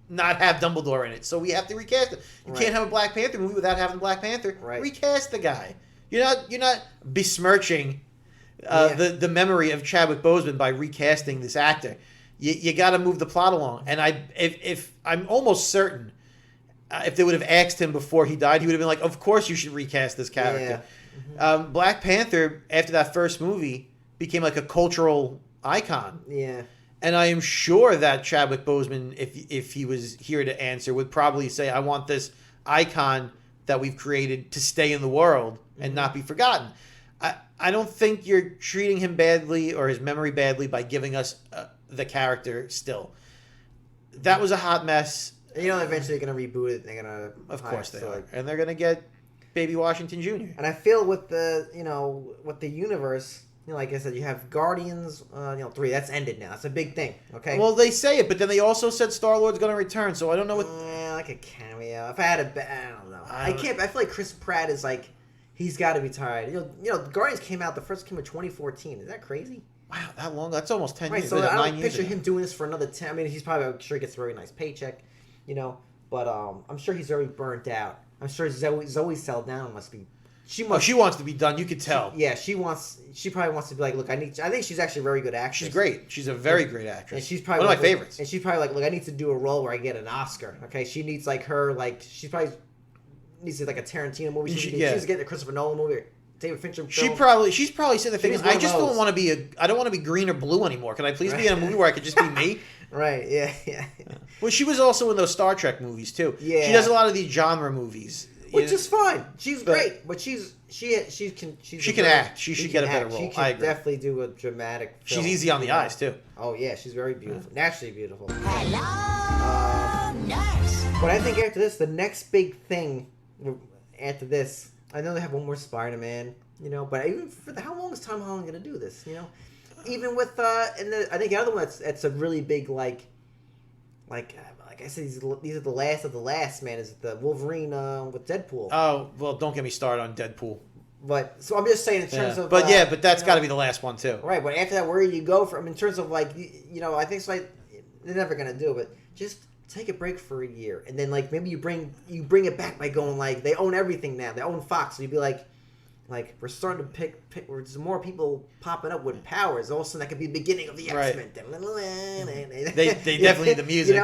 not have Dumbledore in it. So we have to recast it. You can't have a Black Panther movie without having Black Panther. Right. Recast the guy. You're not besmirching the memory of Chadwick Boseman by recasting this actor. You got to move the plot along. And if I'm almost certain... if they would have asked him before he died, he would have been like, "Of course you should recast this character." Yeah. Black Panther, after that first movie, became like a cultural icon. Yeah. And I am sure that Chadwick Boseman, if he was here to answer, would probably say, "I want this icon that we've created to stay in the world and not be forgotten." I don't think you're treating him badly or his memory badly by giving us the character still. That was a hot mess. You know, eventually they're going to reboot it. And they're going to... Of course they are. And they're going to get Baby Washington Jr. And I feel with the, with the universe... like I said, you have Guardians, 3. That's ended now. That's a big thing, okay? Well, they say it, but then they also said Star-Lord's going to return, so I don't know what... like a cameo. If I had I don't know. I feel like Chris Pratt is like... He's got to be tired. Guardians came out... The first came in 2014. Is that crazy? Wow, that long? That's almost 10 right, years. So I don't picture ago. him doing this for another 10... I mean, I'm sure he gets a very nice paycheck, But I'm sure he's already burnt out. I'm sure Zoe Saldana must be... She wants to be done. You could tell. She probably wants to be like, look, I think she's actually a very good actress. She's great. She's a very great actress. And she's probably one of my favorites. And she's probably like, look, I need to do a role where I get an Oscar. Okay, she needs like her she probably needs to like a Tarantino movie. She's getting a Christopher Nolan movie, or David Fincher film. She's probably said the thing is, I just don't want to be I don't want to be green or blue anymore. Can I please be in a movie where I could just be me? Right. Yeah. Well, she was also in those Star Trek movies too. Yeah. She does a lot of these genre movies. Which is fine. She's great, but she can act. She should get a better role. She can definitely do a dramatic film. She's easy on the eyes too. Oh yeah, she's very beautiful, naturally beautiful. Hello, nurse. But I think after this, the next big thing after this, I know they have one more Spider-Man, but even for how long is Tom Holland going to do this? Even with I think the other one that's a really big like I said, these are the last of the last, man. Is the Wolverine with Deadpool? Oh well, don't get me started on Deadpool. But so I'm just saying in terms of. But but that's got to be the last one too. Right, but after that, where do you go from in terms of I think it's like they're never gonna do it. Just take a break for a year, and then maybe you bring it back by going they own everything now. They own Fox, so you'd be like we're starting to pick there's more people popping up with powers. All of a sudden, that could be the beginning of the X-Men. They definitely need the music,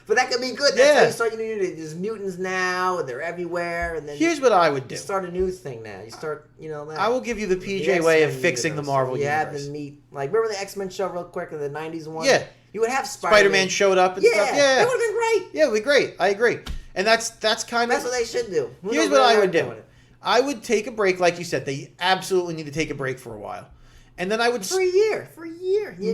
but that could be good. That's how you start. There's mutants now, and they're everywhere. And then here's what I would do. You start a new thing now. You start, that. I will give you the PJ way of fixing the Marvel universe. You have them meet, remember the X-Men show real quick in the 90s one? Yeah. You would have Spider-Man showed up and stuff. Yeah, that would have been great. Yeah, it would be great. I agree. And that's kind of... That's what they should do. Here's what I would do. I would take a break, like you said. They absolutely need to take a break for a while. And then I would... For a year.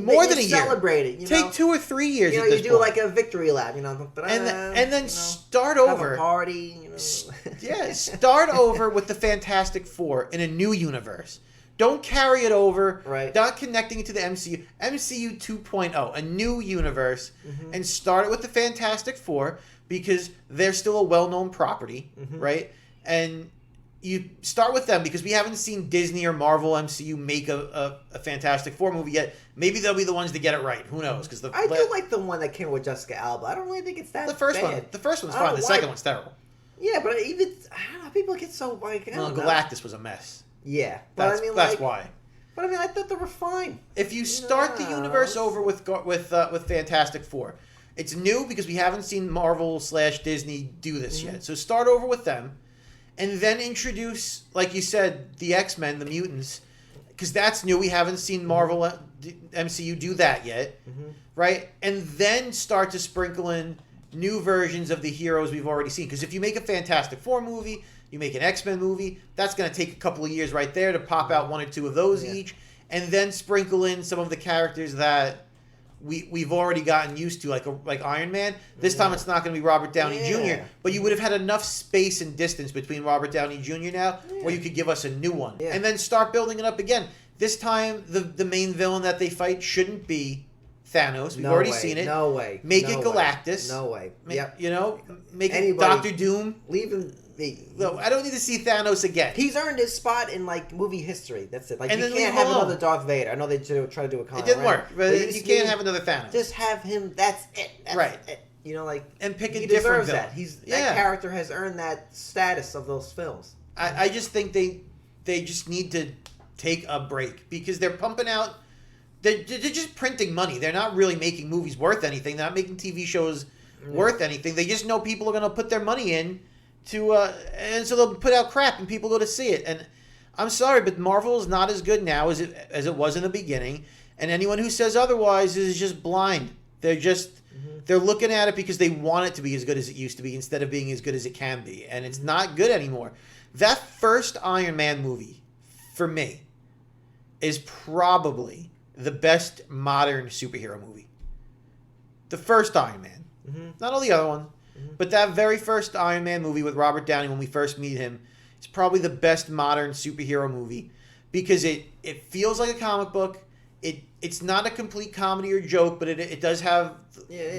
More than a year. Celebrate it. Take 2 or 3 years at this point. You do like a victory lap, And then start over. Have a party, Start over with the Fantastic Four in a new universe. Don't carry it over. Right. Not connecting it to the MCU. MCU 2.0, a new universe. Mm-hmm. And start it with the Fantastic Four because they're still a well-known property, right? And you start with them because we haven't seen Disney or Marvel MCU make a Fantastic Four movie yet. Maybe they'll be the ones to get it right. Who knows? Because I do like the one that came with Jessica Alba. I don't really think it's that the first bad. one. The first one's fine. The second one's terrible. Yeah, but even I don't know, people get so Galactus was a mess. Yeah, but that's why. But I thought they were fine. If you start the universe over with Fantastic Four, it's new because we haven't seen Marvel/Disney do this yet. So start over with them, and then introduce, like you said, the X-Men, the mutants, because that's new. We haven't seen Marvel MCU do that yet, right? And then start to sprinkle in new versions of the heroes we've already seen. Because if you make a Fantastic Four movie, you make an X-Men movie, that's going to take a couple of years right there to pop out 1 or 2 of those each, and then sprinkle in some of the characters that we've already gotten used to, like Iron Man. This time it's not going to be Robert Downey Jr., but you would have had enough space and distance between Robert Downey Jr. now where you could give us a new one. Yeah. And then start building it up again. This time, the main villain that they fight shouldn't be Thanos. We've already seen it. No way. Make it Galactus. No way. Yep. Make it Doctor Doom. Leave him. No, I don't need to see Thanos again. He's earned his spot in movie history. That's it. And you can't have another Darth Vader. I know they try to do a con. It didn't work. But you can't have another Thanos. Just have him. That's it. That's it. And pick a he different deserves villain. that. That character has earned that status of those films. I just think they just need to take a break because they're pumping out. They're just printing money. They're not really making movies worth anything. They're not making TV shows worth anything. They just know people are going to put their money in to, and so they'll put out crap and people go to see it. And I'm sorry, but Marvel is not as good now as it was in the beginning. And anyone who says otherwise is just blind. They're just they're looking at it because they want it to be as good as it used to be instead of being as good as it can be. And it's not good anymore. That first Iron Man movie, for me, is probably the best modern superhero movie. The first Iron Man. Not all the other one. But that very first Iron Man movie with Robert Downey when we first meet him is probably the best modern superhero movie because it feels like a comic book. It's not a complete comedy or joke, but it does have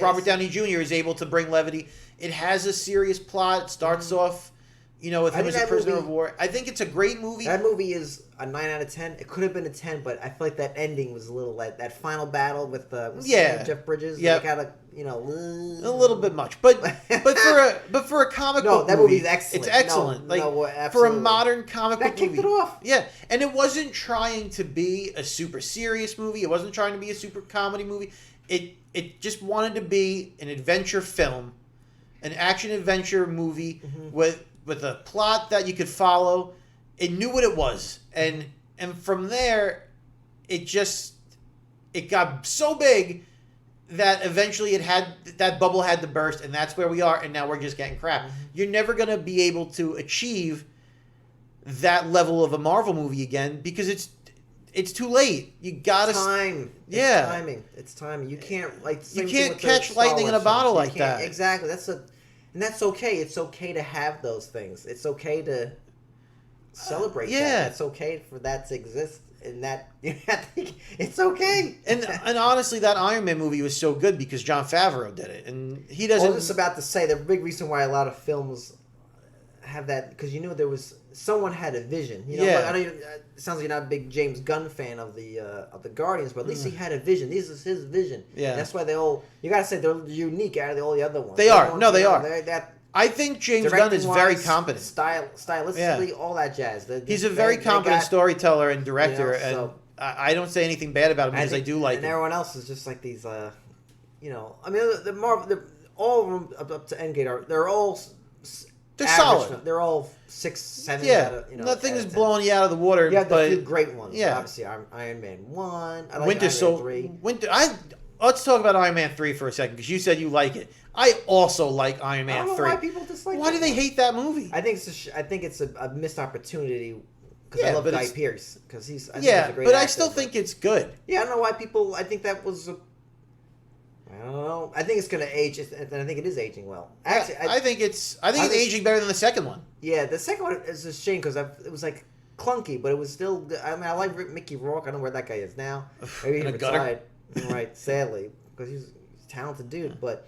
Robert Downey Jr. is able to bring levity. It has a serious plot. It starts off, with him as a prisoner of war. I think it's a great movie. That movie is a 9 out of 10. It could have been a 10, but I feel like that ending was a little like that final battle with Jeff Bridges. Yeah, kind of a little bit much, but for a comic book that movie, movie's excellent. It's excellent. Absolutely. For a modern comic book movie, that kicked it off. Yeah, and it wasn't trying to be a super serious movie. It wasn't trying to be a super comedy movie. It just wanted to be an adventure film, an action adventure movie with a plot that you could follow. It knew what it was, and from there, it got so big that eventually that bubble had to burst, and that's where we are, and now we're just getting crap. You're never gonna be able to achieve that level of a Marvel movie again because it's too late. You gotta time. Yeah, It's timing. You can't you can't catch lightning in a bottle like that. Exactly. And that's okay. It's okay to have those things. It's okay to celebrate that. It's okay for that to exist. And that it's okay. And honestly, that Iron Man movie was so good because Jon Favreau did it, and he doesn't. I was just about to say the big reason why a lot of films have that because there was someone had a vision. I know it sounds like you're not a big James Gunn fan of the Guardians, but at least he had a vision. This is his vision. Yeah, and that's why you gotta say they're unique out of all the other ones. They are. They are. I think James Gunn is very competent. Stylistically, all that jazz. He's a very competent storyteller and director, and I don't say anything bad about him because I do like him. And everyone else is just like these, the Marvel, all of them up to Endgame they're all they're average. solid. They're all 6, 7. Nothing is blowing you out of the water. You have but the few great ones. Yeah, obviously Iron Man 1. I like Winter Soldier 3. Let's talk about Iron Man 3 for a second because you said you like it. I also like Iron Man 3. I don't know why people dislike. Why do they hate that movie? I think it's a missed opportunity because I love Guy Pearce because he's a great but actor, I still think it's good. Yeah, I don't know why people. I think that was. I don't know. I think it's going to age, and I think it is aging well. Actually, I think it's aging better than the second one. Yeah, the second one is a shame because it was like clunky, but it was still good. I mean, I like Mickey Rourke. I don't know where that guy is now. Maybe he retired. Right, sadly, because he's a talented dude. But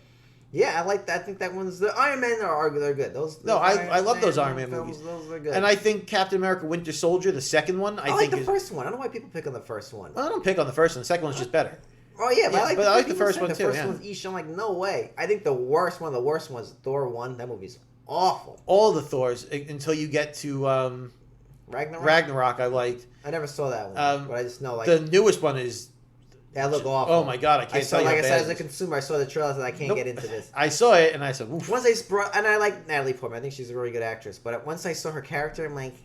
yeah, I like that. I think that one's the Iron Man they're good. I love those Iron Man movies. Those are good. And I think Captain America: Winter Soldier, the second one, I like think the first one. I don't know why people pick on the first one. Well, I don't pick on the first one. The second one's just better. Oh yeah, but I like the first one too. The first one's each. I'm like, no way. I think one of the worst ones, Thor 1. That movie's awful. All the Thors until you get to Ragnarok. I liked. I never saw that one, but I just know the newest one is. That look awful. Oh my god, I can't tell you. Like I said, as a consumer, I saw the trailer and I can't get into this. I saw it and I said, oof. Once they and I like Natalie Portman. I think she's a really good actress. But once I saw her character, I'm like,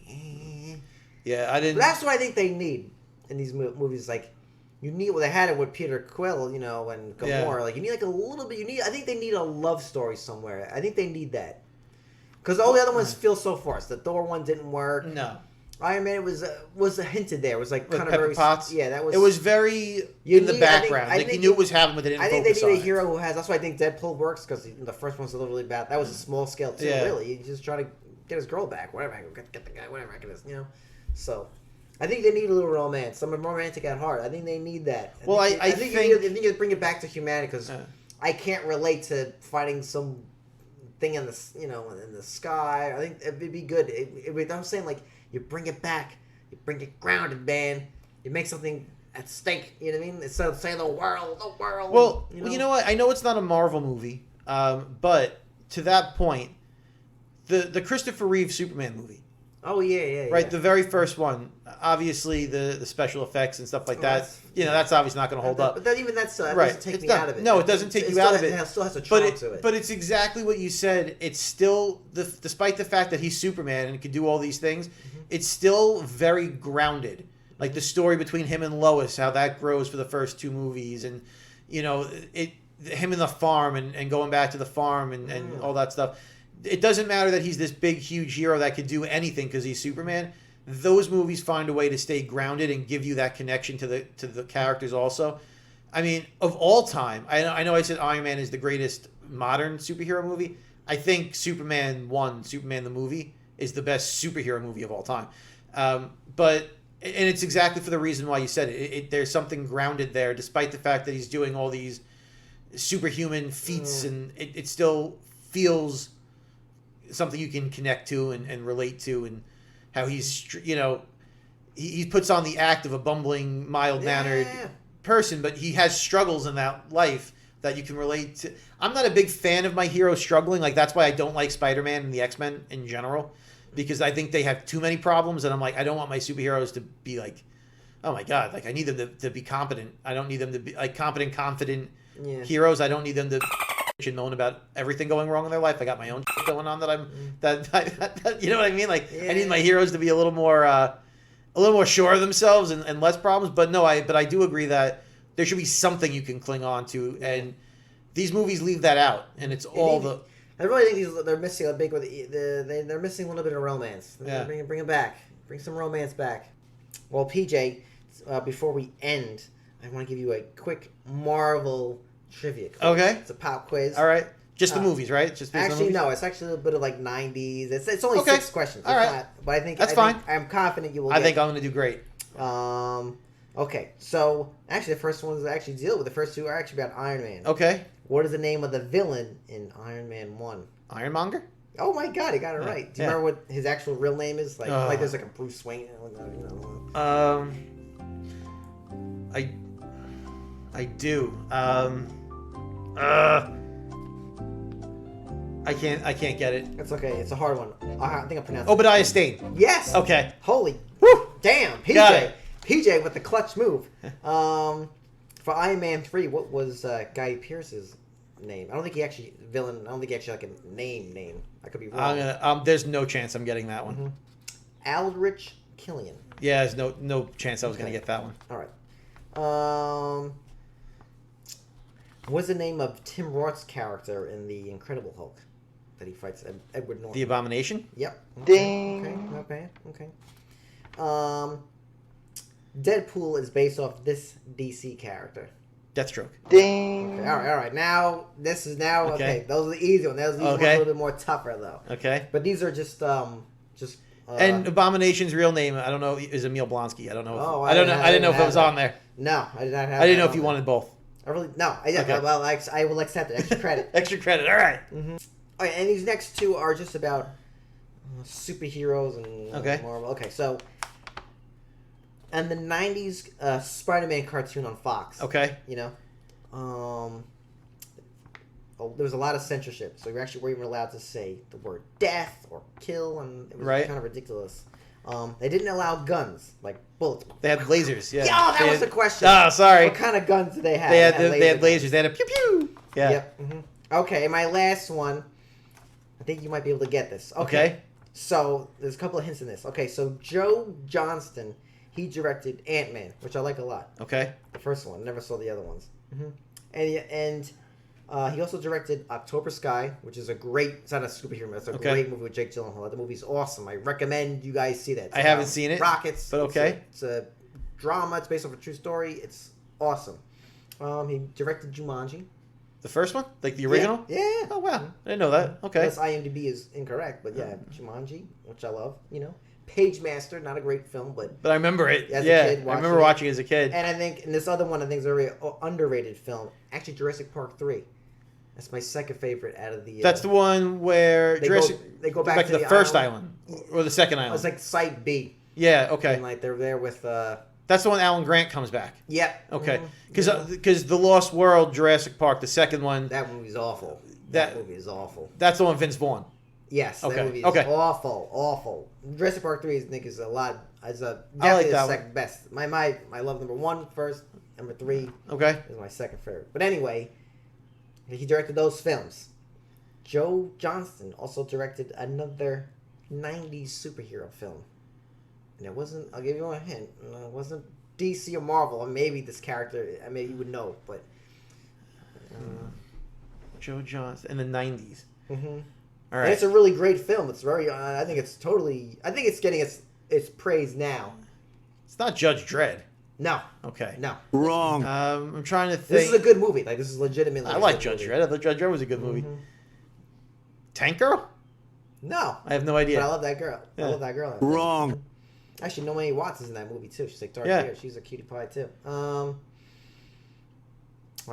yeah, I didn't. But that's what I think they need in these movies. Like, you need. Well, they had it with Peter Quill, and Gamora. Yeah. Like, you need like a little bit. I think they need a love story somewhere. I think they need that because all the other ones feel so forced. The Thor one didn't work. No. Iron Man was hinted there. It was like with kind of Pepper very Potts. Yeah, that was. It was very in the background. I think you knew it was happening, but they didn't. I think they need a hero who has. That's why I think Deadpool works because the first one's a little really bad. That was a small scale too. Yeah. Really, he's just trying to get his girl back. Whatever, get the guy. Whatever, So, I think they need a little romance. Some romantic at heart. I think they need that. I think you bring it back to humanity because I can't relate to fighting some thing in the in the sky. I think it'd be good. I'm saying like. You bring it back. You bring it grounded, man. You make something at stake. You know what I mean? Instead of saying the world. Well, you know what? I know it's not a Marvel movie, but to that point, the Christopher Reeve Superman movie Oh yeah. Right, the very first one. Obviously, the special effects and stuff like that. That's obviously not going to hold up. But then even that Right. doesn't take It's me not- out of it. no, it doesn't take you out of it. It still has a charm to it. But it's exactly what you said. It's still, despite the fact that he's Superman and can do all these things, it's still very grounded. Like the story between him and Lois, how that grows for the first 2 movies, and him in the farm and going back to the farm and all that stuff. It doesn't matter that he's this big, huge hero that could do anything because he's Superman. Those movies find a way to stay grounded and give you that connection to the characters also. I mean, of all time, I know I said Iron Man is the greatest modern superhero movie. I think Superman 1, Superman the movie, is the best superhero movie of all time. And it's exactly for the reason why you said it. There's something grounded there, despite the fact that he's doing all these superhuman feats, and it still feels something you can connect to and relate to, and how he's, he puts on the act of a bumbling, mild-mannered person, but he has struggles in that life that you can relate to. I'm not a big fan of my heroes struggling. Like, that's why I don't like Spider-Man and the X-Men in general, because I think they have too many problems, and I'm like, I don't want my superheroes to be like, oh my God, like I need them to be competent. I don't need them to be like confident heroes. I don't need them to and moan about everything going wrong in their life. I got my own going on that you know what I mean? Like I need my heroes to be a little more sure of themselves and less problems. But I do agree that there should be something you can cling on to, and these movies leave that out, and it's I really think they're missing a big. They're missing a little bit of romance. Bring it back. Bring some romance back. Well, PJ, before we end, I want to give you a quick Marvel trivia quiz. Okay. It's a pop quiz. All right. Just the movies, right? Just actually, no. It's actually a bit of like 90s. It's only 6 questions. All right. But I think that's fine. I'm confident you will. I think I'm going to do great. Okay. So actually, the first ones actually deal with the first 2 are actually about Iron Man. Okay. What is the name of the villain in Iron Man 1? Ironmonger? Oh my God, he got it right. Do you remember what his actual real name is? Like there's like a Bruce Wayne. I do. I can't get it. It's okay. It's a hard one. I think I pronounced it. Obadiah Stane. Yes. Okay. Holy. Woo! Damn. PJ. Got it. PJ with the clutch move. For Iron Man 3, what was Guy Pearce's name? I don't think he actually like a name. I could be wrong. There's no chance I'm getting that one. Mm-hmm. Aldrich Killian. Yeah, there's no chance I was going to get that one. All right. What's the name of Tim Roth's character in The Incredible Hulk that he fights Edward Norton? The Abomination? Yep. Ding. Okay, not bad. Okay. Deadpool is based off this DC character. Deathstroke. Ding. Okay, all right. Now this is okay. Okay. Those are the easy ones. Those are a little bit more tougher though. Okay. But these are just. And Abomination's real name, I don't know, is Emil Blonsky. I don't know. I didn't know if it was on there. No, I did not have. I didn't know if you wanted both. I really no. Well, I will accept it. Extra credit. Extra credit. All right. Mm-hmm. All right, and these next 2 are just about superheroes and Marvel. Okay, so. And the 90s Spider-Man cartoon on Fox. Okay. There was a lot of censorship, so we actually weren't even allowed to say the word death or kill, and it was kind of ridiculous. They didn't allow guns, like bullets. They had lasers, yeah. Yeah, that was the question. Oh, sorry. What kind of guns did they have? They had lasers. They had a pew-pew. Yeah. Yep. Mm-hmm. Okay, and my last one, I think you might be able to get this. Okay. So, there's a couple of hints in this. Okay, so Joe Johnston, he directed Ant-Man, which I like a lot. Okay. The first one. Never saw the other ones. Mm-hmm. And he also directed October Sky, which is it's not a superhero movie, it's a great movie with Jake Gyllenhaal. The movie's awesome. I recommend you guys see that. I haven't seen it. Rockets. But okay. It's a drama. It's based off a true story. It's awesome. He directed Jumanji. The first one? Like the original? Yeah. Oh, wow. I didn't know that. Okay. Unless IMDb is incorrect, but yeah, Jumanji, which I love, Page Master, not a great film, but I remember it. As a kid, I remember watching it as a kid. And I think, and this other one, I think is a very underrated film. Actually, Jurassic Park 3. That's my second favorite out of the. That's the one where they go back to the first island or the second island. It's like Site B. Yeah. Okay. And like they're there with. That's the one Alan Grant comes back. Yep. Okay. Because the Lost World, Jurassic Park, the second one. That movie's awful. That movie is awful. That's the one Vince Vaughn. Yes, Okay, that movie is okay. awful. Jurassic Park 3 is a lot. Is a I like definitely that the second best. My love number 1 first, number 3 Okay. is my second favorite. But anyway, he directed those films. Joe Johnston also directed another 90s superhero film. And it wasn't, I'll give you a hint, it wasn't DC or Marvel, or maybe this character, you would know, but... Joe Johnston in the 90s. Mm-hmm. All And right. it's a really great film. It's very, I think it's getting its praise now. It's not Judge Dredd. No. Okay. No. Wrong. I'm trying to think. This is a good movie. Like, this is legitimately I a like good Judge movie. Dredd. I thought Judge Dredd was a good movie. Tank Girl? No. I have no But I idea. love that girl. Yeah. I love that girl. Wrong. Actually, Naomi Watts is in that movie, too. She's like dark Yeah. hair. She's a cutie pie, too. I'll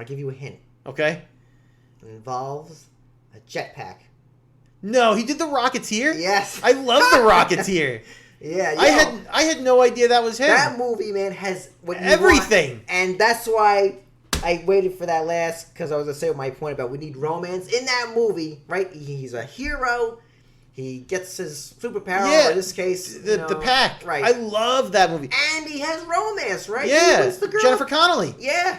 give you a hint. Okay. It involves a jetpack. No, he did The Rocketeer? Yes. I love The Rocketeer. Yeah. I had no idea that was him. That movie, man, has what you Everything. want. And that's why I waited for that last, because I was going to say my point about we need romance. In that movie, right, he's a hero. He gets his superpower, Yeah, or in this case, the pack. Right. I love that movie. And he has romance, right? He Yeah, wins the girl. Jennifer Connelly. Yeah,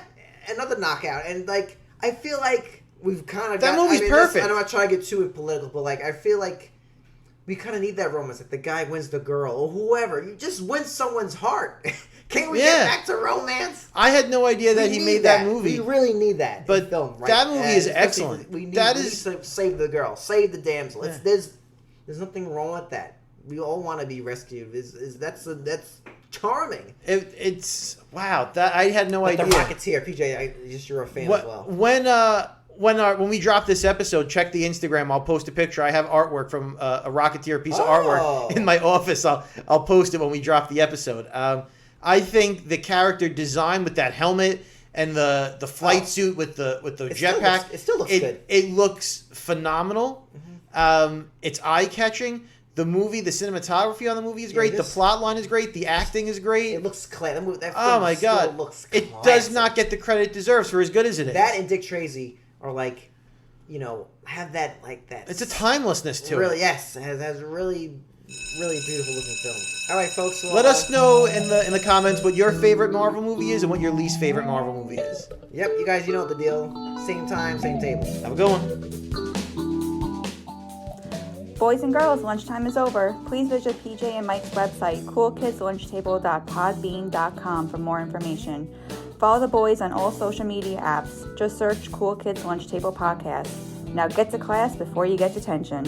another knockout. And, like, I feel like we've kind of That movie's perfect. I'm not trying to get too political, but, like, I feel like we kind of need that romance. Like, the guy wins the girl, or whoever. You just win someone's heart. Can't we get back to romance? I had no idea that he made that movie. We really need that But in film, right? that movie is especially excellent. We need to save the girl, save the damsel. Yeah. There's nothing wrong with that. We all want to be rescued. That's charming. It's wow. That I had no But idea. The Rocketeer, PJ, you're a fan as well. When we drop this episode, check the Instagram. I'll post a picture. I have artwork from a Rocketeer piece of artwork in my office. I'll post it when we drop the episode. I think the character design with that helmet and the flight suit with the jetpack, it still looks good. It looks phenomenal. It's eye catching. The movie, the cinematography on the movie is great. The plot line is great. The acting is great. It looks classy. That Oh film my still god! looks It classic. does not get the credit it deserves for as good as it is. That and Dick Tracy are like, have that It's a timelessness to really, it. yes, it has really, really beautiful looking films. All right, folks. Well, Let us know in the comments what your favorite Marvel movie is and what your least favorite Marvel movie is. Yep, you guys, you know the deal. Same time, same table. Have a good one. Boys and girls, lunchtime is over. Please visit PJ and Mike's website, coolkidslunchtable.podbean.com for more information. Follow the boys on all social media apps. Just search Cool Kids Lunch Table Podcast. Now get to class before you get detention.